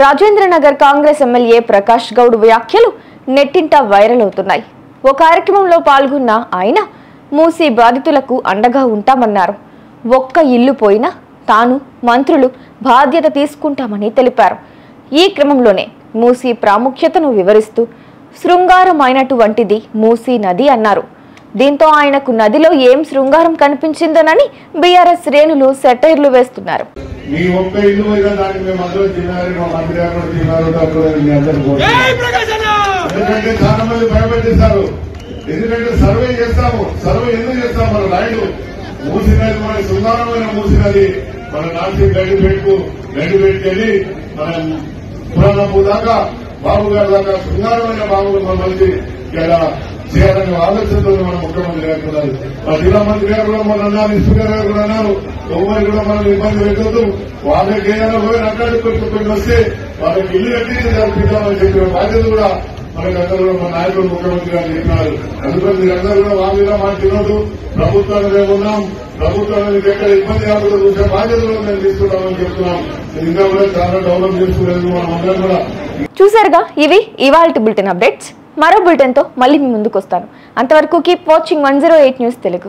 Rajendranagar Congress MLA Prakash Goud వ్యాఖ్యలు నెట్టింట viral అవుతున్నాయి. ఓ కార్యక్రమంలో పాల్గొన్న ఆయన మూసీ బాధితులకు అండగా ఉంటామన్నారు. ఒక్క ఇల్లు పోయినా తాను మంత్రులు బాధ్యత తీసుకుంటామని తెలిపారు. ఈ క్రమంలోనే మూసీ ప్రాముఖ్యతను వివరిస్తూ శృంగారమైనటువంటిది మూసీ నది అన్నారు. దీంతో ఆయనకు నదిలో ఏం శృంగారం కనిపించిందనని బీఆర్ఎస్ శ్రేణులు సెటైర్లు వేస్తున్నారు. ఎందుకంటే సర్వే చేస్తాము. సర్వే ఎందుకు చేస్తాం? మన రైలు మూసినది, మన శృంగారమైన మూసినది. మన నాసి గడ్డిపెట్టుకెళ్లి మన పురాణపు దాకా బాబు గారి దాకా శృంగారమైన బాబులు మన మంచి ఇలా చేయాలనే ఆలోచనతో మన ముఖ్యమంత్రి గారు ఉన్నారు. మా జిల్లా మంత్రి గారు కూడా మన అన్నారు, స్పీకర్ గారు కూడా అన్నారు. ఎవరు కూడా మనం ఇబ్బంది పెట్టద్దు, వాళ్ళకి ఏదైనా పోయి అక్కడికి వస్తే వాళ్ళకి ఇల్లు కట్టి జరిపిద్దామని చెప్పిన బాధ్యత కూడా మనకందరూ కూడా మన నాయకులు ముఖ్యమంత్రి గారు చెప్పినారు. అందుకని మీరందరూ కూడా వాళ్ళ మీద మాట తినొద్దు. ప్రభుత్వాన్ని మేము ఉన్నాం, ప్రభుత్వాన్ని ఎక్కడ ఇబ్బంది కాకుండా చూసే బాధ్యతలు మేము తీసుకుంటామని చెప్తున్నాం. ఇంకా కూడా చాలా డెవలప్ చేసుకునేందుకు మనం అందరం కూడా. చూసారుగా, ఇవి ఇవాల్టి బులెటిన్ అప్డేట్స్. మరో బులెటిన్ తో మళ్ళీ మీ ముందుకు వస్తాను. అంతవరకు కీప్ వాచింగ్ 108 న్యూస్ తెలుగు.